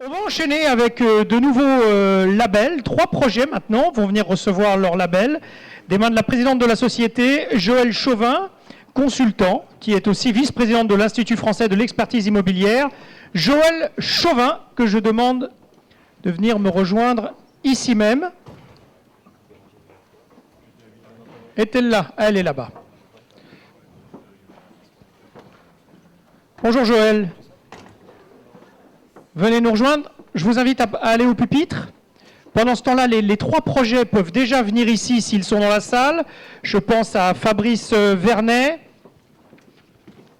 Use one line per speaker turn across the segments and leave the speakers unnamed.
On va enchaîner avec de nouveaux labels. 3 projets maintenant vont venir recevoir leur label des mains de la présidente de la société, Joëlle Chauvin, consultant, qui est aussi vice-présidente de l'Institut français de l'expertise immobilière. Joëlle Chauvin, que je demande de venir me rejoindre ici même. Est-elle là? Elle est là-bas. Bonjour Joëlle. Venez nous rejoindre. Je vous invite à aller au pupitre. Pendant ce temps-là, les 3 projets peuvent déjà venir ici s'ils sont dans la salle. Je pense à Fabrice Vernet,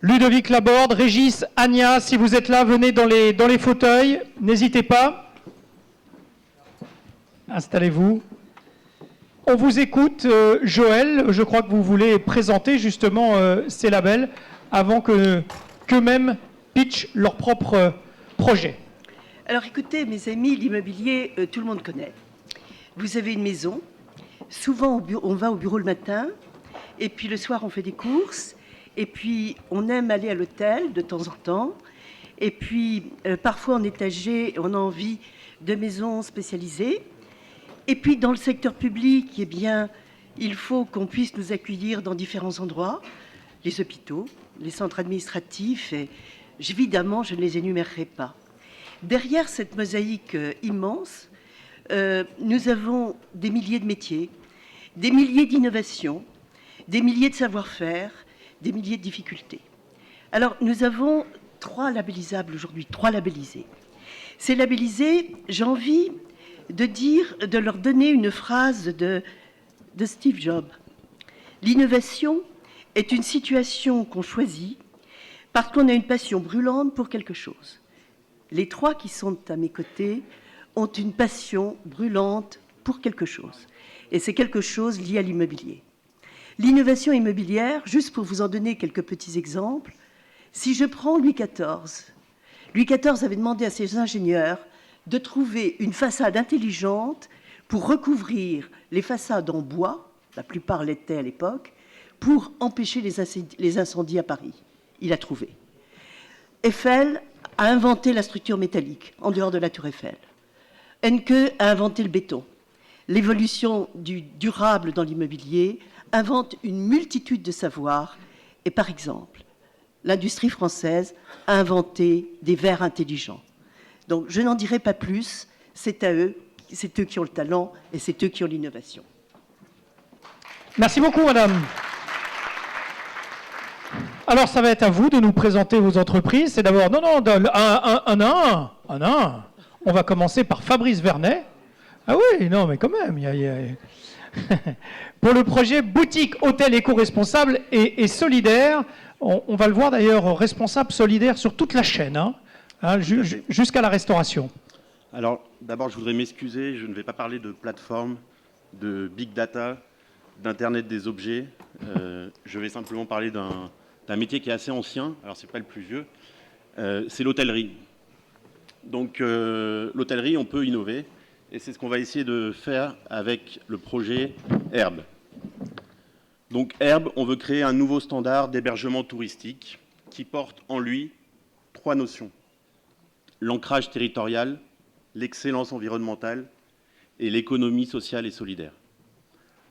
Ludovic Laborde, Régis, Ania. Si vous êtes là, venez dans les fauteuils. N'hésitez pas. Installez-vous. On vous écoute, Joëlle. Je crois que vous voulez présenter justement ces labels avant qu'eux-mêmes pitchent leur propre projet.
Alors écoutez, mes amis, l'immobilier, tout le monde connaît. Vous avez une maison, souvent on va au bureau le matin, et puis le soir on fait des courses, et puis on aime aller à l'hôtel de temps en temps, et puis parfois on est âgé, on a envie de maisons spécialisées, et puis dans le secteur public, eh bien, il faut qu'on puisse nous accueillir dans différents endroits, les hôpitaux, les centres administratifs, et évidemment je ne les énumérerai pas. Derrière cette mosaïque immense, nous avons des milliers de métiers, des milliers d'innovations, des milliers de savoir-faire, des milliers de difficultés. Alors, nous avons 3 labellisables aujourd'hui, 3 labellisés. Ces labellisés, j'ai envie de leur donner une phrase de Steve Jobs. L'innovation est une situation qu'on choisit parce qu'on a une passion brûlante pour quelque chose. Les 3 qui sont à mes côtés ont une passion brûlante pour quelque chose. Et c'est quelque chose lié à l'immobilier. L'innovation immobilière, juste pour vous en donner quelques petits exemples, si je prends Louis XIV, Louis XIV avait demandé à ses ingénieurs de trouver une façade intelligente pour recouvrir les façades en bois, la plupart l'étaient à l'époque, pour empêcher les incendies à Paris. Il a trouvé. Eiffel a inventé la structure métallique en dehors de la tour Eiffel. Henke a inventé le béton. L'évolution du durable dans l'immobilier invente une multitude de savoirs. Et par exemple, l'industrie française a inventé des verres intelligents. Donc je n'en dirai pas plus, c'est à eux, c'est eux qui ont le talent et c'est eux qui ont l'innovation.
Merci beaucoup, madame. Alors, ça va être à vous de nous présenter vos entreprises. C'est d'abord, un à un. On va commencer par Fabrice Vernet. Ah oui, non, mais quand même. Pour le projet boutique hôtel éco-responsable et solidaire, on va le voir d'ailleurs, responsable solidaire sur toute la chaîne, jusqu'à la restauration.
Alors, d'abord, je voudrais m'excuser. Je ne vais pas parler de plateforme, de big data, d'Internet des objets. Je vais simplement parler d'un métier qui est assez ancien, alors c'est pas le plus vieux, c'est l'hôtellerie. Donc l'hôtellerie, on peut innover, et c'est ce qu'on va essayer de faire avec le projet Herbe. Donc Herbe, on veut créer un nouveau standard d'hébergement touristique qui porte en lui 3 notions. L'ancrage territorial, l'excellence environnementale et l'économie sociale et solidaire.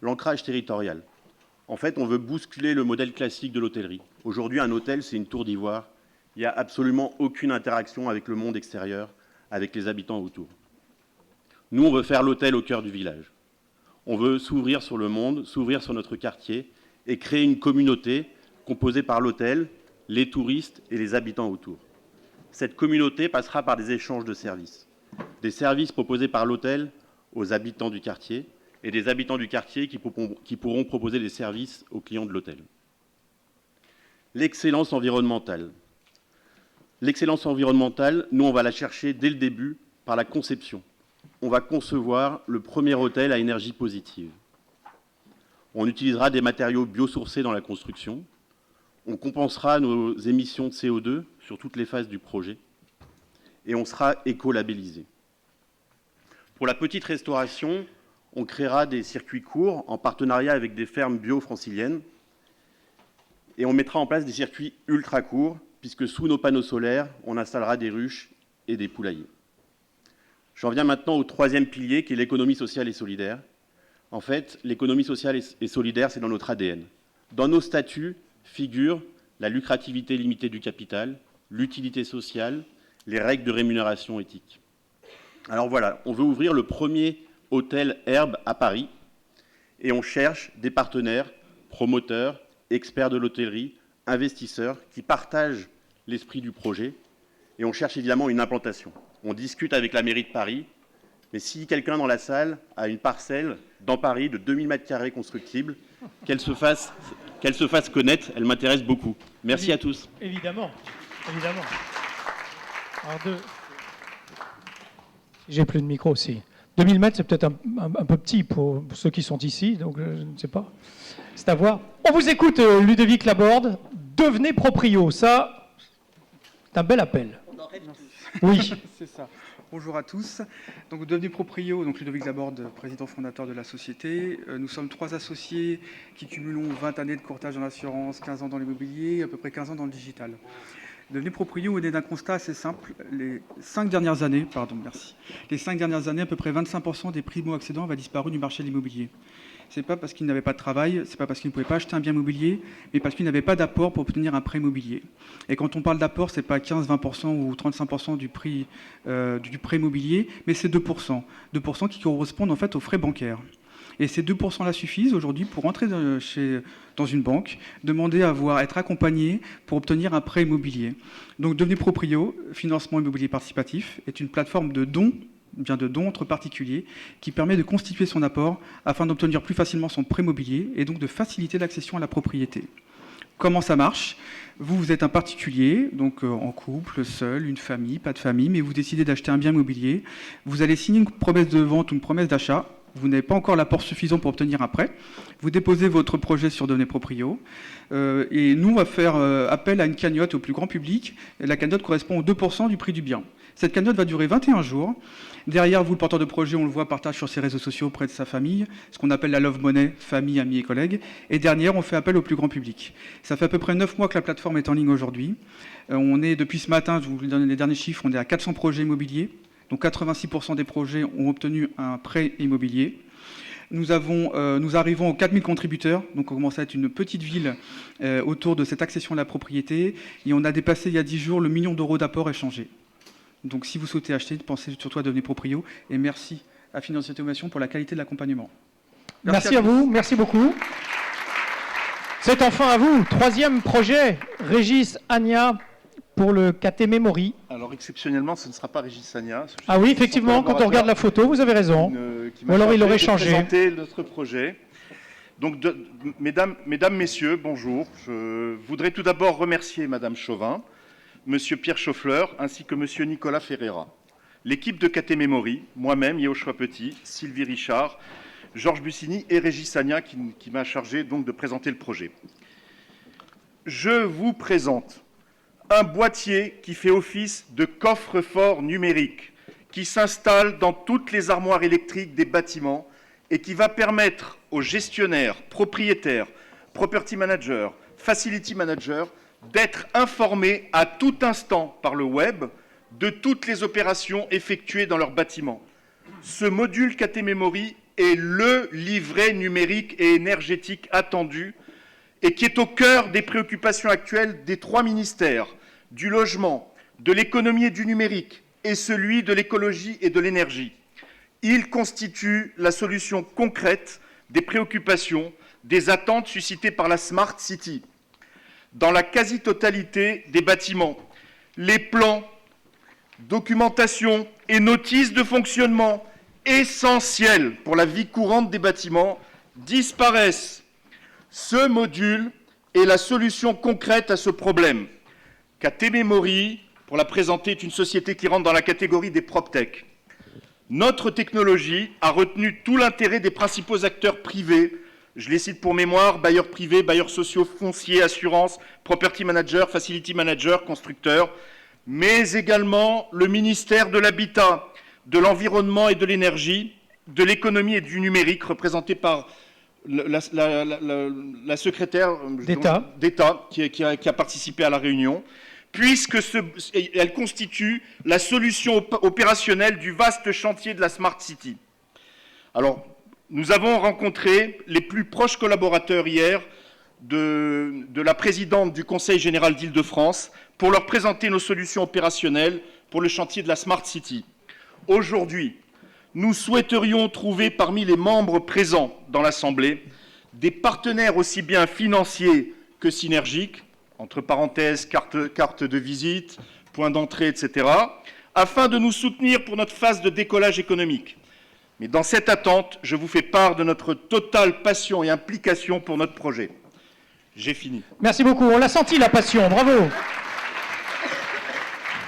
L'ancrage territorial. En fait, on veut bousculer le modèle classique de l'hôtellerie. Aujourd'hui, un hôtel, c'est une tour d'ivoire. Il n'y a absolument aucune interaction avec le monde extérieur, avec les habitants autour. Nous, on veut faire l'hôtel au cœur du village. On veut s'ouvrir sur le monde, s'ouvrir sur notre quartier et créer une communauté composée par l'hôtel, les touristes et les habitants autour. Cette communauté passera par des échanges de services. Des services proposés par l'hôtel aux habitants du quartier et des habitants du quartier qui pourront proposer des services aux clients de l'hôtel. L'excellence environnementale. L'excellence environnementale, nous, on va la chercher dès le début par la conception. On va concevoir le premier hôtel à énergie positive. On utilisera des matériaux biosourcés dans la construction. On compensera nos émissions de CO2 sur toutes les phases du projet. Et on sera éco-labellisé. Pour la petite restauration, on créera des circuits courts en partenariat avec des fermes bio-franciliennes et on mettra en place des circuits ultra courts puisque sous nos panneaux solaires, on installera des ruches et des poulaillers. J'en viens maintenant au troisième pilier, qui est l'économie sociale et solidaire. En fait, l'économie sociale et solidaire, c'est dans notre ADN. Dans nos statuts figurent la lucrativité limitée du capital, l'utilité sociale, les règles de rémunération éthique. Alors voilà, on veut ouvrir le premier hôtel Herbe à Paris et on cherche des partenaires, promoteurs, experts de l'hôtellerie, investisseurs qui partagent l'esprit du projet et on cherche évidemment une implantation. On discute avec la mairie de Paris, mais si quelqu'un dans la salle a une parcelle dans Paris de 2000 m² constructibles, qu'elle se fasse connaître, elle m'intéresse beaucoup. Merci à tous.
Évidemment, évidemment. Alors j'ai plus de micro aussi. 2000 mètres, c'est peut-être un peu petit pour ceux qui sont ici, donc je ne sais pas. C'est à voir. On vous écoute, Ludovic Laborde. Devenez proprio, ça, c'est un bel appel.
On en rêve tous.
Oui.
C'est ça. Bonjour à tous. Donc, devenez proprio, donc Ludovic Laborde, président fondateur de la société. Nous sommes 3 associés qui cumulons 20 années de courtage dans l'assurance, 15 ans dans l'immobilier, à peu près 15 ans dans le digital. Devenez proprio, on est d'un constat assez simple. Les 5 dernières années, à peu près 25% des primo-accédants avaient disparu du marché de l'immobilier. Ce n'est pas parce qu'ils n'avaient pas de travail, ce n'est pas parce qu'ils ne pouvaient pas acheter un bien immobilier, mais parce qu'ils n'avaient pas d'apport pour obtenir un prêt immobilier. Et quand on parle d'apport, ce n'est pas 15, 20% ou 35% du prix du prêt immobilier, mais c'est 2%. 2% qui correspondent en fait aux frais bancaires. Et ces 2%-là suffisent aujourd'hui pour entrer dans une banque, demander à être accompagné pour obtenir un prêt immobilier. Donc Devenez proprio, financement immobilier participatif, est une plateforme de dons entre particuliers qui permet de constituer son apport afin d'obtenir plus facilement son prêt immobilier et donc de faciliter l'accession à la propriété. Comment ça marche ? Vous êtes un particulier, donc en couple, seul, une famille, pas de famille, mais vous décidez d'acheter un bien immobilier. Vous allez signer une promesse de vente ou une promesse d'achat. Vous n'avez pas encore l'apport suffisant pour obtenir un prêt. Vous déposez votre projet sur Devenez proprio. Et nous, on va faire appel à une cagnotte au plus grand public. Et la cagnotte correspond aux 2% du prix du bien. Cette cagnotte va durer 21 jours. Derrière vous, le porteur de projet, on le voit, partage sur ses réseaux sociaux auprès de sa famille, ce qu'on appelle la love money, famille, amis et collègues. Et derrière, on fait appel au plus grand public. Ça fait à peu près 9 mois que la plateforme est en ligne aujourd'hui. On est, depuis ce matin, je vous donne les derniers chiffres, on est à 400 projets immobiliers. Donc 86% des projets ont obtenu un prêt immobilier. Nous arrivons aux 4000 contributeurs, donc on commence à être une petite ville autour de cette accession à la propriété. Et on a dépassé il y a 10 jours le million d'euros d'apport échangé. Donc si vous souhaitez acheter, pensez surtout à devenir proprio. Et merci à Financière Automation pour la qualité de l'accompagnement.
Merci à vous, merci beaucoup. C'est enfin à vous. 3e projet, Régis Agna pour le KT Memory.
Alors exceptionnellement, ce ne sera pas Régis Agna.
Ah oui, effectivement, quand on regarde la photo, vous avez raison. Ou alors il aurait changé.
Présenter notre projet. Donc, mesdames, messieurs, bonjour. Je voudrais tout d'abord remercier Madame Chauvin, Monsieur Pierre Chauffleur, ainsi que Monsieur Nicolas Ferreira. L'équipe de KT Memory, moi-même, Yehoshua Petit, Sylvie Richard, Georges Bussini et Régis Agna qui m'a chargé donc de présenter le projet. Je vous présente un boîtier qui fait office de coffre-fort numérique, qui s'installe dans toutes les armoires électriques des bâtiments et qui va permettre aux gestionnaires, propriétaires, property managers, facility managers d'être informés à tout instant par le web de toutes les opérations effectuées dans leur bâtiment. Ce module KT Memory est le livret numérique et énergétique attendu et qui est au cœur des préoccupations actuelles des 3 ministères, du logement, de l'économie et du numérique, et celui de l'écologie et de l'énergie. Il constitue la solution concrète des préoccupations, des attentes suscitées par la Smart City. Dans la quasi-totalité des bâtiments, les plans, documentation et notices de fonctionnement essentiels pour la vie courante des bâtiments disparaissent. Ce module est la solution concrète à ce problème. KT Memory, pour la présenter, est une société qui rentre dans la catégorie des PropTech. Notre technologie a retenu tout l'intérêt des principaux acteurs privés. Je les cite pour mémoire, bailleurs privés, bailleurs sociaux, fonciers, assurances, property manager, facility manager, constructeurs, mais également le ministère de l'Habitat, de l'Environnement et de l'Énergie, de l'économie et du numérique, représenté par la secrétaire d'État qui a participé à la réunion, elle constitue la solution opérationnelle du vaste chantier de la Smart City. Alors, nous avons rencontré les plus proches collaborateurs hier de la présidente du Conseil général d'Île-de-France pour leur présenter nos solutions opérationnelles pour le chantier de la Smart City. Aujourd'hui, nous souhaiterions trouver parmi les membres présents dans l'Assemblée des partenaires aussi bien financiers que synergiques, entre parenthèses, carte de visite, point d'entrée, etc., afin de nous soutenir pour notre phase de décollage économique. Mais dans cette attente, je vous fais part de notre totale passion et implication pour notre projet. J'ai fini.
Merci beaucoup. On l'a senti, la passion. Bravo.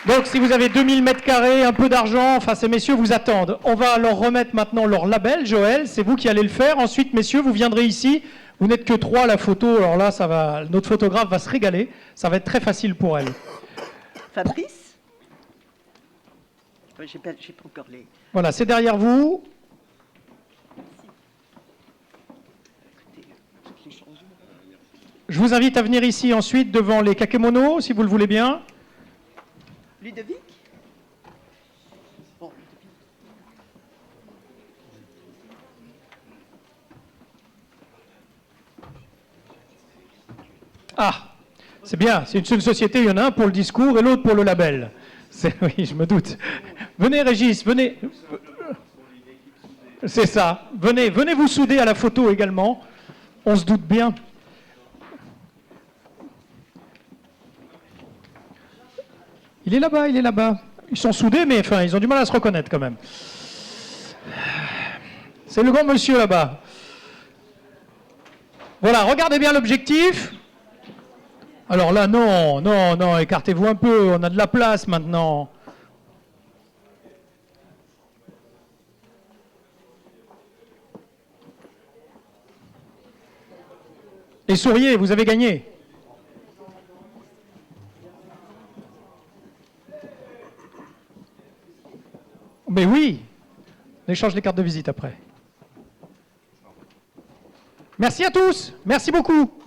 Donc, si vous avez 2000 m², un peu d'argent, enfin, ces messieurs vous attendent. On va leur remettre maintenant leur label. Joël, c'est vous qui allez le faire. Ensuite, messieurs, vous viendrez ici. Vous n'êtes que 3 à la photo. Alors là, notre photographe va se régaler. Ça va être très facile pour elle.
Fabrice? J'ai pas encore les...
Voilà, c'est derrière vous. Je vous invite à venir ici ensuite devant les kakémonos, si vous le voulez bien.
Ludovic? Bon,
Ah, c'est bien, c'est une seule société, il y en a un pour le discours et l'autre pour le label. Oui, je me doute. Venez Régis, venez. C'est ça, venez vous souder à la photo également. On se doute bien. Il est là-bas, il est là-bas. Ils sont soudés, mais enfin, ils ont du mal à se reconnaître quand même. C'est le grand monsieur là-bas. Voilà, regardez bien l'objectif. Alors là, non, écartez-vous un peu, on a de la place maintenant. Et souriez, vous avez gagné. Mais oui, on échange les cartes de visite après. Merci à tous, merci beaucoup.